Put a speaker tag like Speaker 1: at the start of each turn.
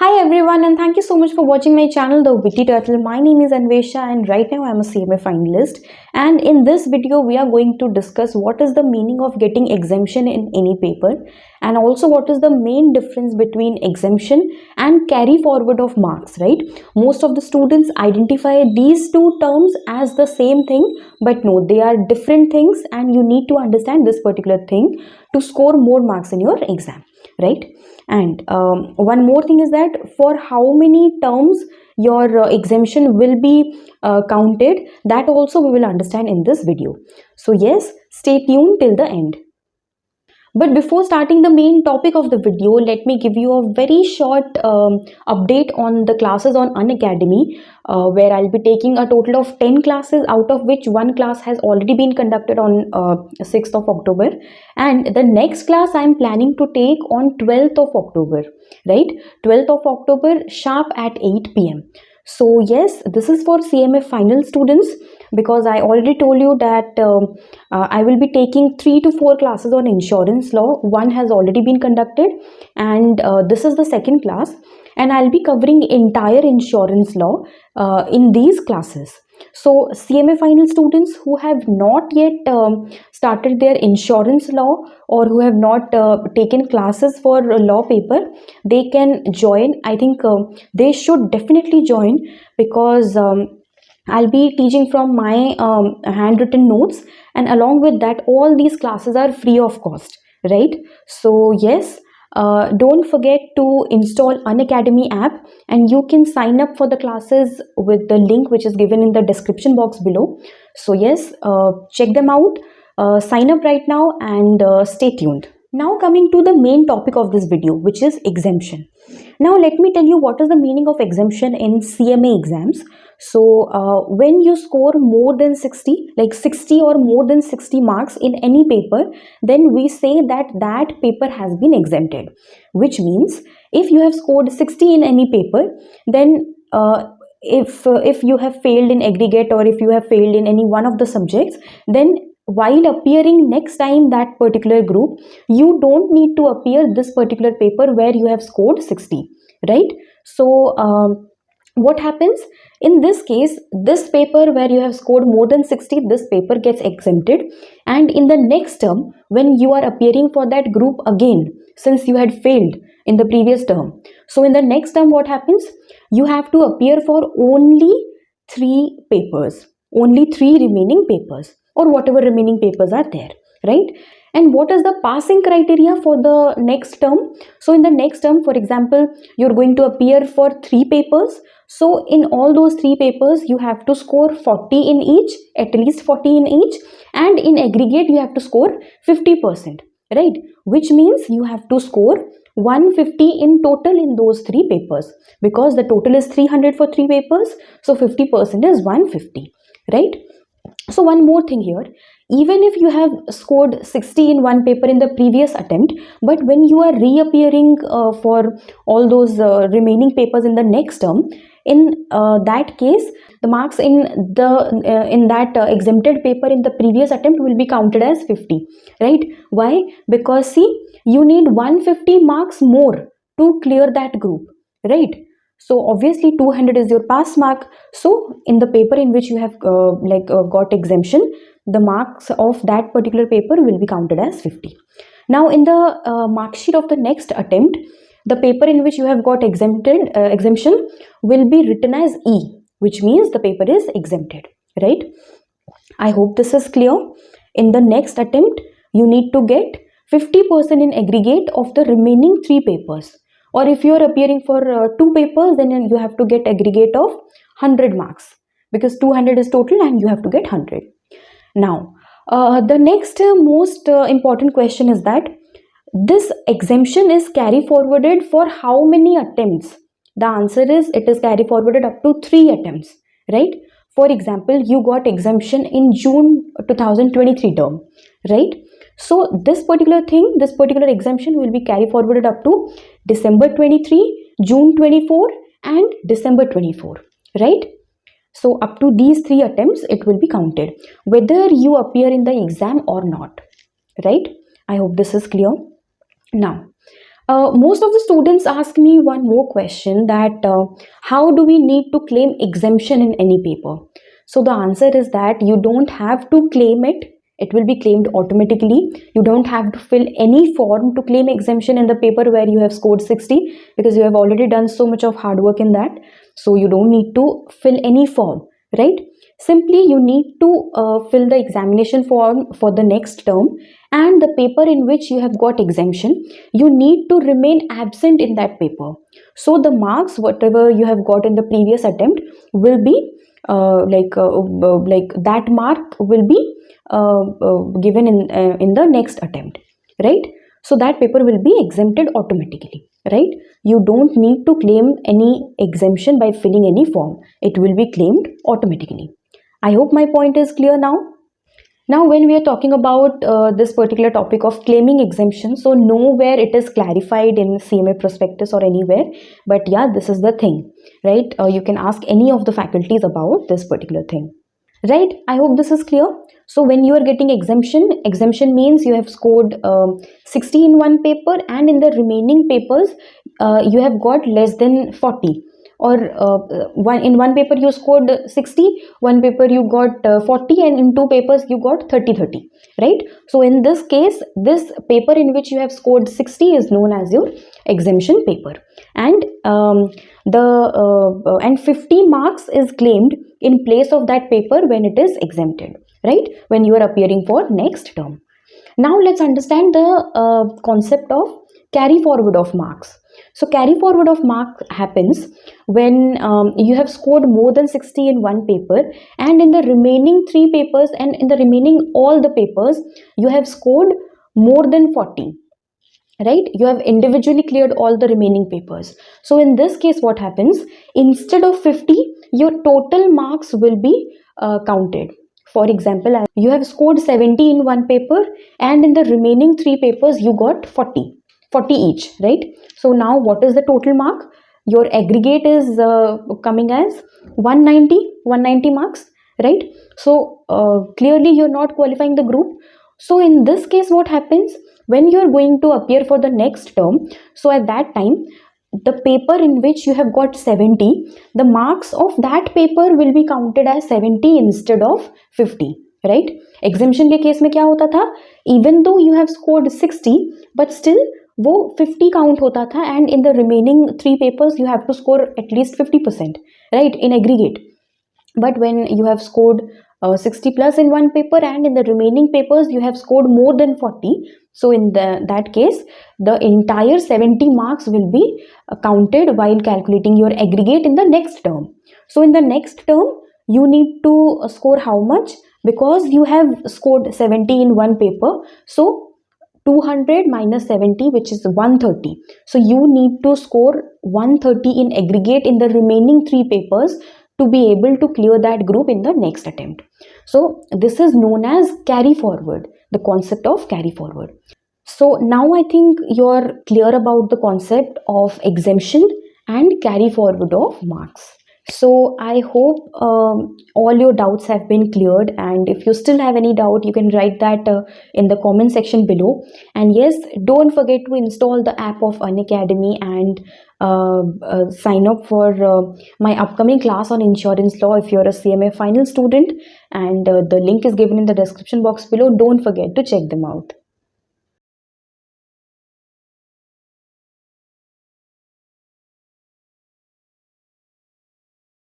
Speaker 1: Hi everyone, and thank you so much for watching my channel The Witty Turtle. My name is Anvesha and right now I am a CMA finalist, and in this video we are going to discuss what is the meaning of getting exemption in any paper and also what is the main difference between exemption and carry forward of marks, right? Most of the students identify these two terms as the same thing, but no, they are different things and you need to understand this particular thing to score more marks in your exam, right? And one more thing is that for how many terms your exemption will be counted, that also we will understand in this video. So yes, stay tuned till the end. But before starting the main topic of the video, let me give you a very short update on the classes on Unacademy, where I'll be taking a total of 10 classes, out of which one class has already been conducted on 6th of October. And the next class I'm planning to take on 12th of October, right? 12th of October, sharp at 8 p.m. So yes, this is for CMA final students, because I already told you that I will be taking 3 to 4 classes on insurance law. One has already been conducted and this is the second class, and I'll be covering entire insurance law in these classes. So CMA final students who have not yet started their insurance law or who have not taken classes for law paper, they can join. I think they should definitely join, because I'll be teaching from my handwritten notes, and along with that all these classes are free of cost, right? So yes, don't forget to install Unacademy app, and you can sign up for the classes with the link which is given in the description box below. So yes, check them out, sign up right now, and stay tuned. Now coming to the main topic of this video, which is exemption. Now let me tell you what is the meaning of exemption in CMA exams. So when you score more than 60, like 60 or more than 60 marks in any paper, then we say that that paper has been exempted, which means if you have scored 60 in any paper, then if you have failed in aggregate or if you have failed in any one of the subjects, then while appearing next time that particular group, you don't need to appear this particular paper where you have scored 60, right? So what happens in this case, this paper where you have scored more than 60, this paper gets exempted, and in the next term when you are appearing for that group again, since you had failed in the previous term, so in the next term what happens, you have to appear for only 3 papers, only 3 remaining papers, or whatever remaining papers are there, right? And what is the passing criteria for the next term? So in the next term, for example, you're going to appear for 3 papers. So in all those 3 papers, you have to score 40 in each, at least 40 in each, and in aggregate you have to score 50%, right? Which means you have to score 150 in total in those 3 papers, because the total is 300 for 3 papers, so 50% is 150, right? So one more thing here, even if you have scored 60 in one paper in the previous attempt, but when you are reappearing for all those remaining papers in the next term, in that case the marks in that exempted paper in the previous attempt will be counted as 50, right? Why? Because see, you need 150 marks more to clear that group, right? So obviously 200 is your pass mark. So in the paper in which you have got exemption, the marks of that particular paper will be counted as 50. Now in the mark sheet of the next attempt, the paper in which you have got exemption will be written as E, which means the paper is exempted, right? I hope this is clear. In the next attempt, you need to get 50% in aggregate of the remaining 3 papers. Or if you are appearing for 2 papers, then you have to get aggregate of 100 marks, because 200 is total and you have to get 100. Now, the next most important question is that this exemption is carry forwarded for how many attempts? The answer is it is carry forwarded up to 3 attempts, right? For example, you got exemption in June 2023 term, right? So this particular exemption will be carry forwarded up to December 23, June 24 and December 24, right? So up to these 3 attempts it will be counted, whether you appear in the exam or not, right? I hope this is clear. Now Most of the students ask me one more question, that how do we need to claim exemption in any paper? So the answer is that you don't have to claim it. It will be claimed automatically. You don't have to fill any form to claim exemption in the paper where you have scored 60, because you have already done so much of hard work in that. So you don't need to fill any form, right? Simply you need to fill the examination form for the next term, and the paper in which you have got exemption, you need to remain absent in that paper. So the marks whatever you have got in the previous attempt will be like that mark will be given in the next attempt, right? So that paper will be exempted automatically, right? You don't need to claim any exemption by filling any form. It will be claimed automatically. I hope my point is clear now. Now, when we are talking about this particular topic of claiming exemption, so nowhere it is clarified in CMA prospectus or anywhere, but yeah, this is the thing, right? You can ask any of the faculties about this particular thing, right? I hope this is clear. So when you are getting exemption means you have scored 60 in one paper, and in the remaining papers you have got less than 40, or in one paper you scored 60, one paper you got 40, and in two papers you got 30, right? So in this case, this paper in which you have scored 60 is known as your exemption paper, and and 50 marks is claimed in place of that paper when it is exempted, right? When you are appearing for next term. Now let's understand the concept of carry forward of marks. So carry forward of mark happens when you have scored more than 60 in one paper, and in the remaining three papers and in the remaining all the papers you have scored more than 40, right? You have individually cleared all the remaining papers. So in this case what happens, instead of 50, your total marks will be counted. For example, you have scored 70 in one paper, and in the remaining three papers you got 40 each, right? So now what is the total mark? Your aggregate is coming as 190 marks, right? So clearly you're not qualifying the group. So in this case what happens, when you are going to appear for the next term, so at that time the paper in which you have got 70, the marks of that paper will be counted as 70 instead of 50, right? Exemption के case में क्या होता था, even though you have scored 60 but still वो 50 count होता था, and in the remaining three papers you have to score at least 50%, right, in aggregate. But when you have scored 60 plus in one paper, and in the remaining papers you have scored more than 40, so in that case the entire 70 marks will be counted while calculating your aggregate in the next term. So in the next term you need to score how much, because you have scored 70 in one paper, so 200 minus 70, which is 130. So you need to score 130 in aggregate in the remaining three papers to be able to clear that group in the next attempt. So this is known as carry forward, the concept of carry forward. So now I think you're clear about the concept of exemption and carry forward of marks. So I hope all your doubts have been cleared, and if you still have any doubt you can write that in the comment section below. And yes, don't forget to install the app of Unacademy and sign up for my upcoming class on insurance law if you're a CMA final student, and the link is given in the description box below. Don't forget to check them out.